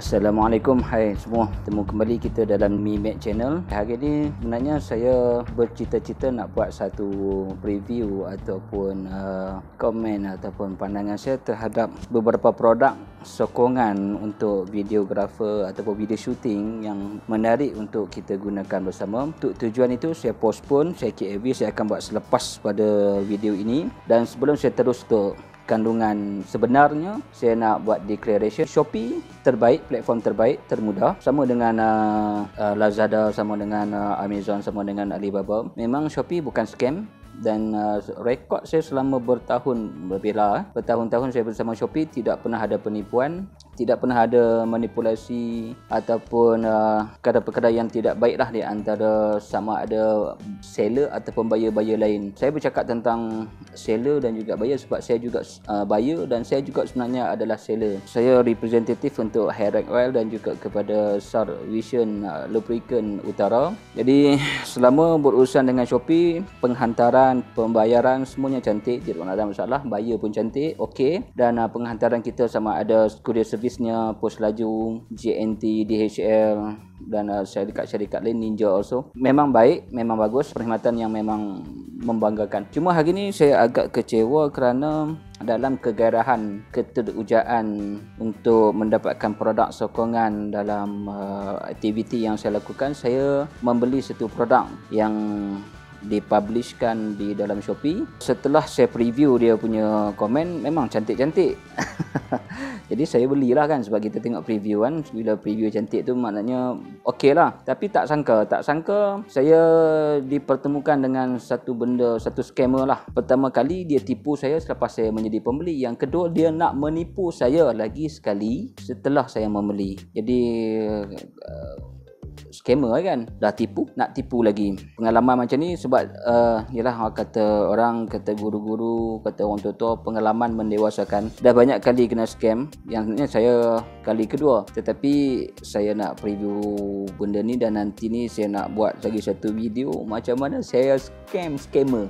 Assalamualaikum, hai semua. Temu kembali kita dalam MiMed Channel. Hari ini sebenarnya saya bercita-cita nak buat satu preview ataupun komen ataupun pandangan saya terhadap beberapa produk sokongan untuk videographer ataupun video shooting yang menarik untuk kita gunakan bersama. Untuk tujuan itu saya postpone, saya KAV, saya akan buat selepas pada video ini. Dan sebelum saya terus untuk kandungan sebenarnya, saya nak buat declaration. Shopee terbaik, platform terbaik, termudah, sama dengan Lazada, sama dengan Amazon, sama dengan Alibaba. Memang Shopee bukan scam. Dan rekod saya selama bertahun-tahun saya bersama Shopee, tidak pernah ada penipuan, tidak pernah ada manipulasi ataupun perkara-perkara yang tidak baiklah di antara sama ada seller ataupun buyer-buyer lain. Saya bercakap tentang seller dan juga buyer sebab saya juga buyer dan saya juga sebenarnya adalah seller. Saya representatif untuk Hairek Oil dan juga kepada Sar Vision Lubricant Utara. Jadi selama berurusan dengan Shopee, penghantaran, pembayaran semuanya cantik, tidak ada masalah. Buyer pun cantik, okey. Dan penghantaran kita sama ada courier servisnya, pos laju, JNT, DHL dan syarikat-syarikat lain, Ninja also. Memang baik, memang bagus, perkhidmatan yang memang membanggakan. Cuma hari ini saya agak kecewa kerana dalam kegairahan, keterujaan untuk mendapatkan produk sokongan dalam aktiviti yang saya lakukan, saya membeli satu produk yang dipublishkan di dalam Shopee. Setelah saya preview dia punya komen, memang cantik-cantik. Jadi saya belilah kan, sebab kita tengok preview kan. Bila preview cantik tu maknanya okey lah. Tapi tak sangka saya dipertemukan dengan satu benda, satu scammer lah. Pertama kali dia tipu saya selepas saya menjadi pembeli. Yang kedua, dia nak menipu saya lagi sekali setelah saya membeli. Jadi scammer kan, dah tipu, nak tipu lagi. Pengalaman macam ni sebab yalah, orang kata guru-guru, kata orang tua-tua, pengalaman mendewasakan. Dah banyak kali kena scam, yang sebenarnya saya kali kedua. Tetapi saya nak preview benda ni dan nanti ni saya nak buat lagi satu video macam mana saya scammer.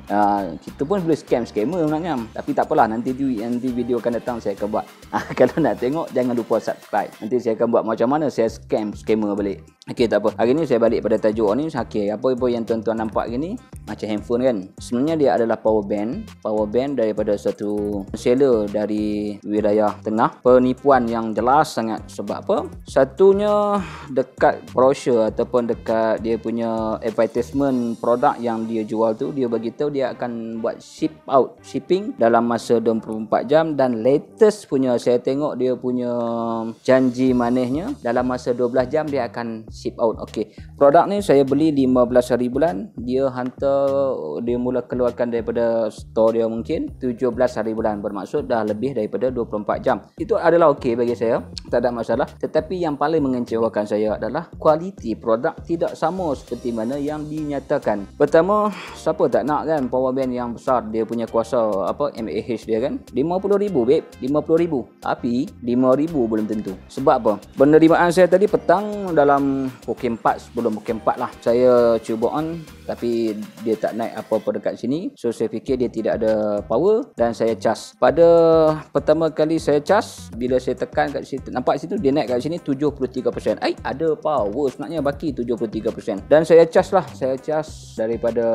Kita pun boleh scammer sebenarnya, tapi tak apalah, nanti video akan datang saya akan buat. Kalau nak tengok jangan lupa subscribe. Nanti saya akan buat macam mana saya scammer balik. Okey, tak apa. Hari ni saya balik pada tajuk ni. Okey, apa yang tuan-tuan nampak gini macam handphone kan. Sebenarnya dia adalah power band daripada satu seller dari wilayah tengah. Penipuan yang jelas sangat. Sebab apa? Satunya dekat brochure ataupun dekat dia punya advertisement produk yang dia jual tu, dia beritahu dia akan buat shipping dalam masa 24 jam, dan latest punya saya tengok dia punya janji manisnya dalam masa 12 jam dia akan ship out. Okey, produk ni saya beli 15 hari bulan, dia mula keluarkan daripada store dia mungkin 17 hari bulan, bermaksud dah lebih daripada 24 jam. Itu adalah okey bagi saya, tak ada masalah. Tetapi yang paling mengecewakan saya adalah kualiti produk tidak sama seperti mana yang dinyatakan. Pertama, siapa tak nak kan power band yang besar, dia punya kuasa mAh dia kan 50,000 babe, 50,000. Tapi 5,000 belum tentu. Sebab apa? Penerimaan saya tadi petang dalam pukul 4, sebelum pukul 4 lah, saya cuba on, tapi dia tak naik apa-apa dekat sini. So saya fikir dia tidak ada power dan saya cas. Pada pertama kali saya cas, bila saya tekan kat situ, nampak situ dia naik kat sini 73%. Ada power sebenarnya, baki 73%. Dan saya cas lah, saya cas daripada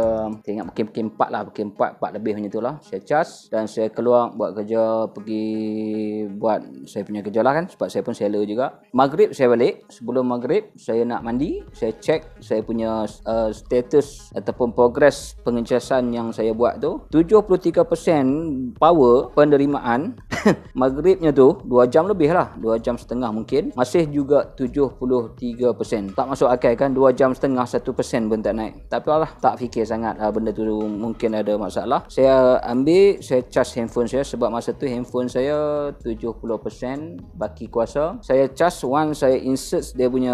tengok pukul 4 lah, pukul 4 lebih macam tu lah. Saya cas dan saya keluar buat kerja, pergi buat saya punya kerja lah kan, sebab saya pun seller juga. Maghrib saya balik. Sebelum maghrib saya nak mandi, saya cek saya punya status ataupun progress pengecasan yang saya buat tu 73% power penerimaan. Maghribnya tu 2 jam lebih lah, 2 jam setengah mungkin, masih juga 73%. Tak masuk akal kan, 2 jam setengah 1% pun tak naik. Tapi alah, tak fikir sangat benda tu mungkin ada masalah. Saya ambil, saya charge handphone saya, sebab masa tu handphone saya 70% baki kuasa. Saya charge, once saya insert dia punya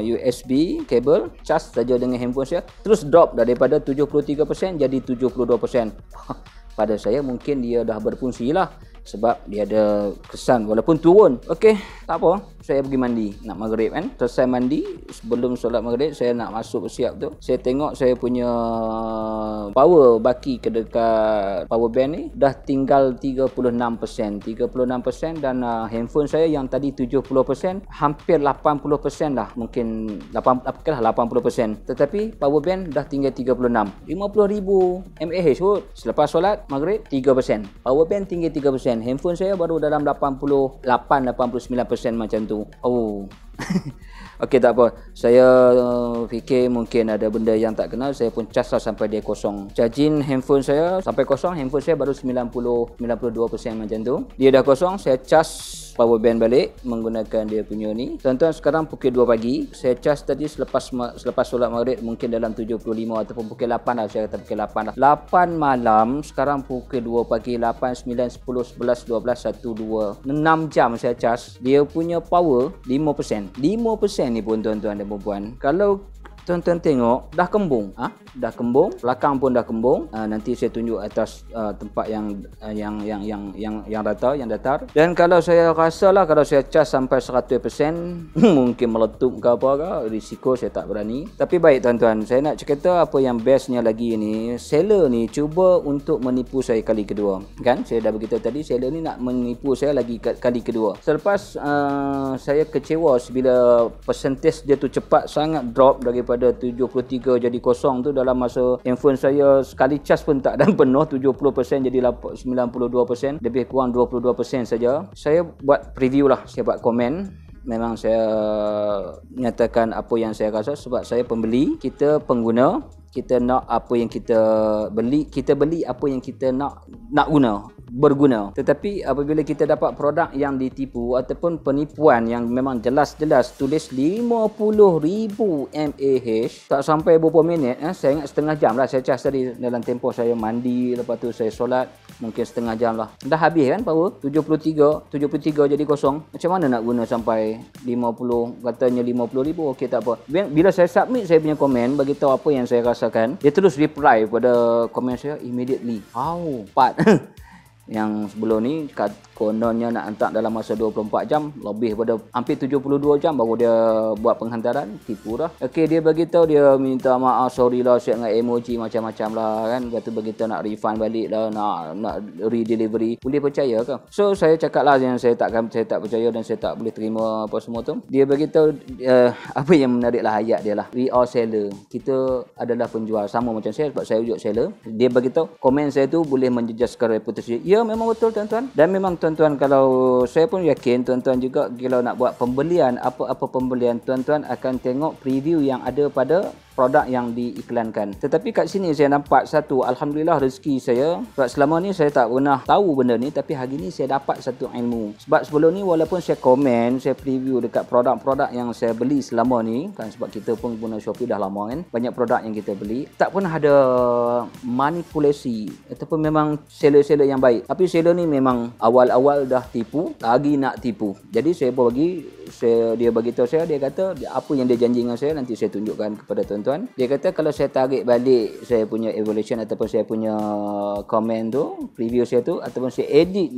USB kabel, charge saja dengan handphone saya, terus drop daripada 73% jadi 72%. Pada saya mungkin dia dah berfungsi lah. sebab dia ada kesan walaupun turun. Okey, tak apa. Saya pergi mandi nak maghrib kan. Selesai mandi, sebelum solat maghrib saya nak masuk bersiap tu. Saya tengok saya punya power baki ke dekat power bank ni dah tinggal 36%. 36% dan handphone saya yang tadi 70% hampir 80% dah. Mungkin 80%. Tetapi power bank dah tinggal 36. 50,000 mAh kot. Selepas solat maghrib 3%. Power bank tinggal 3%. Handphone saya baru dalam 88-89% macam tu. Oh. Okey, tak apa. Saya fikir mungkin ada benda yang tak kenal. Saya pun cas lah sampai dia kosong. Charging handphone saya sampai kosong. Handphone saya baru 92% macam tu. Dia dah kosong. Saya cas power bank balik menggunakan dia punya ni. Tuan-tuan, sekarang pukul 2 pagi. Saya cas tadi selepas solat maghrib mungkin dalam 75 ataupun pukul 8 lah. Saya kata pukul 8 lah. 8 malam, sekarang pukul 2 pagi. 8, 9, 10, 11, 12, 1, 2. 6 jam saya cas. Dia punya power 5%. 5% ni pun tuan-tuan dan puan-puan. Kalau tuan-tuan tengok dah kembung, dah kembung, belakang pun dah kembung. Nanti saya tunjuk atas tempat yang datar. Dan kalau saya rasalah kalau saya cas sampai 100% mungkin meletup ke apa ke, risiko saya tak berani. Tapi baik tuan-tuan, saya nak cerita apa yang bestnya lagi ni. Seller ni cuba untuk menipu saya kali kedua. Kan saya dah beritahu tadi, seller ni nak menipu saya lagi kali kedua. Selepas saya kecewa bila percentage dia tu cepat sangat drop daripada 73 jadi kosong tu dalam masa handphone saya sekali cas pun tak dan penuh. 70% jadi 92%, lebih kurang 22% saja. Saya buat preview lah, saya buat komen. Memang saya nyatakan apa yang saya rasa sebab saya pembeli, kita pengguna, kita nak apa yang kita beli apa yang kita nak guna, berguna. Tetapi apabila kita dapat produk yang ditipu ataupun penipuan yang memang jelas-jelas tulis 50,000 mAh, tak sampai beberapa minit, saya ingat setengah jam lah saya cas tadi dalam tempoh saya mandi, lepas tu saya solat, mungkin setengah jam lah. Dah habis kan power, 73 jadi kosong. Macam mana nak guna sampai 50, katanya 50,000, okey tak apa. Bila saya submit saya punya komen, bagi tahu apa yang saya rasakan, dia terus reply pada komen saya immediately. Cepat. Yang sebelum ni kononnya nak hantar dalam masa 24 jam, lebih pada hampir 72 jam baru dia buat penghantaran. Tipu dah. Okey, dia beritahu dia minta maaf, sorry lah, share dengan emoji macam-macam lah kan. Lepas tu beritahu nak refund balik lah, nak redelivery. Boleh percaya ke? So saya cakap lah yang saya tak percaya dan saya tak boleh terima apa semua tu. Dia beritahu apa yang menarik lah ayat dia lah, we are seller, kita adalah penjual, sama macam saya sebab saya wujud seller. Dia beritahu komen saya tu boleh menjejaskan reputasi. Ya, memang betul tuan-tuan. Dan memang tuan-tuan, kalau saya pun yakin tuan-tuan juga kalau nak buat pembelian, apa-apa pembelian, tuan-tuan akan tengok preview yang ada pada produk yang diiklankan. Tetapi kat sini saya nampak satu, alhamdulillah rezeki saya. Sebab selama ni saya tak pernah tahu benda ni, tapi hari ni saya dapat satu ilmu. Sebab sebelum ni walaupun saya komen, saya preview dekat produk-produk yang saya beli selama ni kan, sebab kita pun guna Shopee dah lama kan, banyak produk yang kita beli, tak pernah ada manipulasi ataupun memang seller-seller yang baik. Tapi seller ni memang awal-awal dah tipu, lagi nak tipu. Jadi saya dia bagi tahu saya, dia kata apa yang dia janji dengan saya nanti saya tunjukkan kepada tuan-tuan. Dia kata kalau saya tarik balik saya punya evaluation ataupun saya punya komen tu, preview saya tu, ataupun saya edit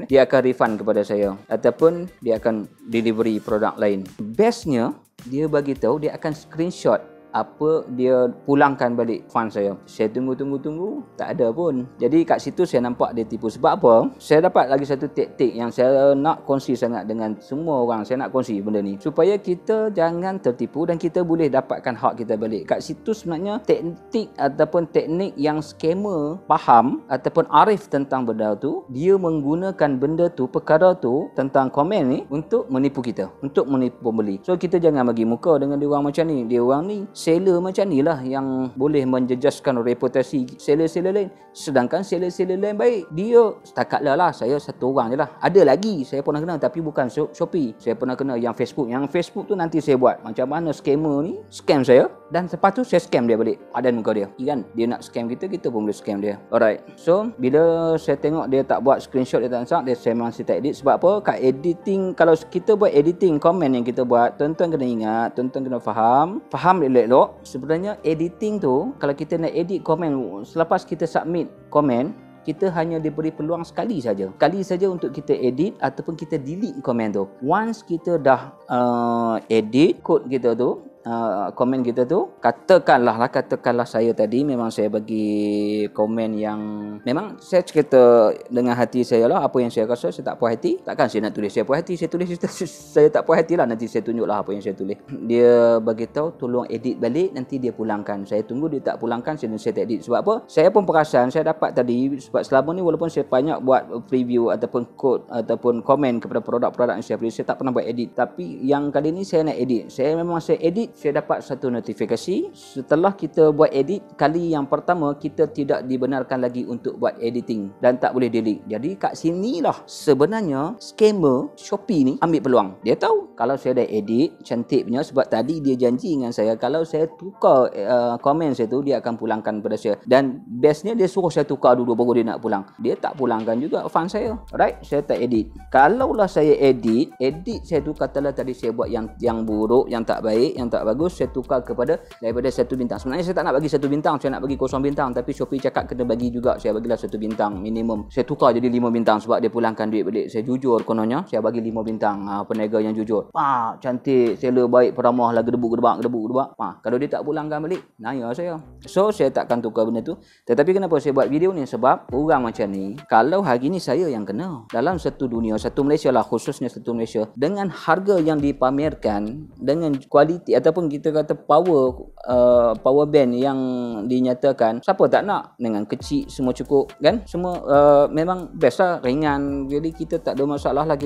dia akan refund kepada saya ataupun dia akan delivery produk lain. Bestnya dia bagi tahu dia akan screenshot apa dia pulangkan balik fund saya. Saya tunggu, tak ada pun. Jadi kat situ saya nampak dia tipu. Sebab apa? Saya dapat lagi satu taktik yang saya nak kongsi sangat dengan semua orang. Saya nak kongsi benda ni supaya kita jangan tertipu dan kita boleh dapatkan hak kita balik. Kat situ sebenarnya taktik ataupun teknik yang scammer faham ataupun arif tentang benda tu, dia menggunakan benda tu, perkara tu tentang komen ni untuk menipu kita, untuk menipu pembeli. So kita jangan bagi muka dengan dia orang macam ni. Dia orang ni seller macam ni lah yang boleh menjejaskan reputasi seller-seller lain. Sedangkan seller-seller lain baik, dia setakatlah lah saya satu orang je lah. Ada lagi saya pernah kena, tapi bukan Shopee. Saya pernah kena yang Facebook. Yang Facebook tu nanti saya buat macam mana scammer ni scam saya, dan lepas tu saya scam dia balik. Ada muka dia kan, dia nak scam kita pun boleh scam dia. Alright, so bila saya tengok dia tak buat screenshot, dia tak nak, saya memang tak edit. Sebab apa? Kat editing, kalau kita buat editing komen yang kita buat, tuan-tuan kena ingat, tuan-tuan kena faham elok. Sebenarnya editing tu, kalau kita nak edit komen, selepas kita submit komen, kita hanya diberi peluang sekali saja untuk kita edit ataupun kita delete komen tu. Once kita dah edit kod kita tu, komen kita tu, katakanlah saya tadi memang saya bagi komen yang memang saya cerita dengan hati saya lah, apa yang saya rasa saya tak puas hati, takkan saya nak tulis saya puas hati, saya tulis saya tak puas hati lah, nanti saya tunjuklah apa yang saya tulis. Dia bagi tahu tolong edit balik, nanti dia pulangkan. Saya tunggu dia tak pulangkan, saya tak edit. Sebab apa? Saya pun perasan saya dapat tadi, sebab selama ni walaupun saya banyak buat preview ataupun kod ataupun komen kepada produk-produk yang saya beli, saya tak pernah buat edit. Tapi yang kali ni saya nak edit. Saya edit, saya dapat satu notifikasi setelah kita buat edit kali yang pertama, kita tidak dibenarkan lagi untuk buat editing dan tak boleh delete. Jadi kat sinilah sebenarnya scammer Shopee ni ambil peluang. Dia tahu kalau saya dah edit cantik punya, sebab tadi dia janji dengan saya kalau saya tukar komen saya tu dia akan pulangkan pada saya, dan bestnya dia suruh saya tukar dulu baru dia nak pulang. Dia tak pulangkan juga fan saya. Alright, saya tak edit. Kalaulah saya edit saya tu katalah tadi saya buat yang buruk, yang tak baik, yang tak bagus, saya tukar daripada 1 bintang. Sebenarnya saya tak nak bagi 1 bintang, saya nak bagi 0 bintang, tapi Shopee cakap kena bagi juga, saya bagilah 1 bintang minimum. Saya tukar jadi 5 bintang sebab dia pulangkan duit balik. Saya jujur kononnya, saya bagi 5 bintang. Peniaga yang jujur. Cantik, seller baik, peramah lah, gedebuk-gedebak. Kalau dia tak pulangkan balik, naya saya. So saya takkan tukar benda tu. Tetapi kenapa saya buat video ni? Sebab orang macam ni, kalau hari ni saya yang kena dalam satu dunia, satu Malaysia lah, khususnya satu Malaysia, dengan harga yang dipamerkan, dengan kualiti ataupun kita kata power band yang dinyatakan, siapa tak nak? Dengan kecil semua cukup kan, semua memang best lah, ringan. Jadi kita tak ada masalah lah,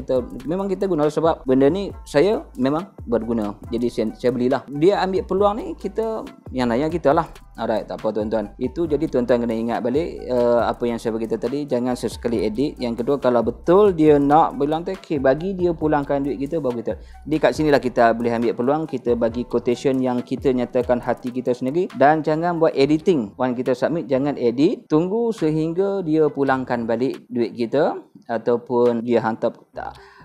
memang kita guna sebab benda ni saya memang berguna. Jadi saya belilah. Dia ambil peluang ni, kita yang nanya kita lah. Alright, tak apa tuan-tuan. Itu jadi tuan-tuan kena ingat balik apa yang saya beritahu tadi, jangan sesekali edit. Yang kedua, kalau betul dia nak bilang tu, okay, bagi dia pulangkan duit kita, baru kita. Jadi kat sinilah kita boleh ambil peluang, kita bagi quotation yang kita nyatakan hati kita sendiri, dan jangan buat editing. Once kita submit, jangan edit. Tunggu sehingga dia pulangkan balik duit kita ataupun dia hantar.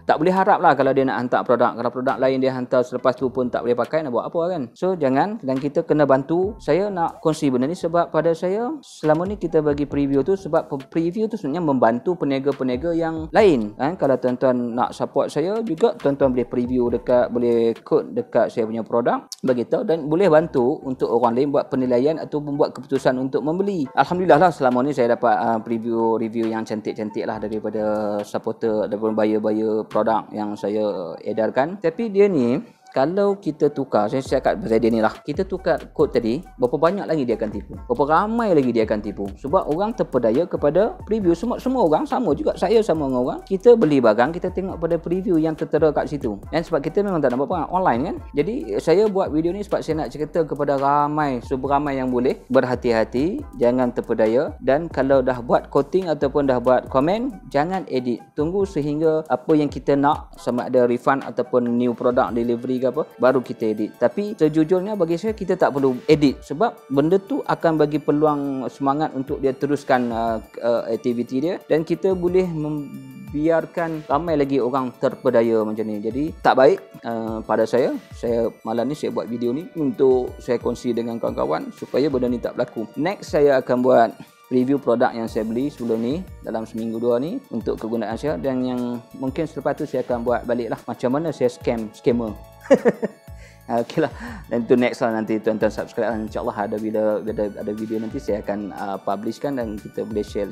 Tak boleh harap lah kalau dia nak hantar produk. Kalau produk lain dia hantar selepas tu pun tak boleh pakai, nak buat apa kan? So jangan, dan kita kena bantu. Saya nak kongsi benda ni sebab pada saya selama ni kita bagi preview tu sebab preview tu sebenarnya membantu peniaga-peniaga yang lain kan. Kalau tuan-tuan nak support saya juga, tuan-tuan boleh preview boleh kod dekat saya punya produk, bagi tahu, dan boleh bantu untuk orang lain buat penilaian atau membuat keputusan untuk membeli. Alhamdulillah lah selama ni saya dapat review yang cantik-cantik lah daripada supporter, daripada buyer-buyer produk yang saya edarkan. Tapi dia ni, kalau kita tukar, saya cakap pasal dia ni lah, kita tukar kod tadi, berapa banyak lagi dia akan tipu, berapa ramai lagi dia akan tipu. Sebab orang terpedaya kepada preview. Semua orang sama juga, saya sama dengan orang, kita beli barang, kita tengok pada preview yang tertera kat situ. Dan sebab kita memang tak nampak apa online kan. Jadi saya buat video ni sebab saya nak cerita kepada ramai, seberamai yang boleh, berhati-hati, jangan terpedaya. Dan kalau dah buat quoting ataupun dah buat komen, jangan edit. Tunggu sehingga apa yang kita nak, sama ada refund ataupun new product delivery ke apa, baru kita edit. Tapi sejujurnya bagi saya, kita tak perlu edit sebab benda tu akan bagi peluang semangat untuk dia teruskan aktiviti dia, dan kita boleh membiarkan ramai lagi orang terpedaya macam ni. Jadi tak baik pada saya malam ni saya buat video ni untuk saya kongsi dengan kawan-kawan supaya benda ni tak berlaku. Next saya akan buat review produk yang saya beli sebelum ni dalam seminggu 2 ni untuk kegunaan saya, dan yang mungkin selepas tu saya akan buat balik lah macam mana saya scammer. Okey lah, dan itu next lah, nanti tuan-tuan subscribe, insyaAllah ada video nanti saya akan publishkan dan kita boleh share,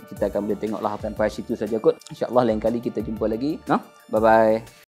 kita akan boleh tengok lah sampai situ saja kot. InsyaAllah lain kali kita jumpa lagi. Bye bye.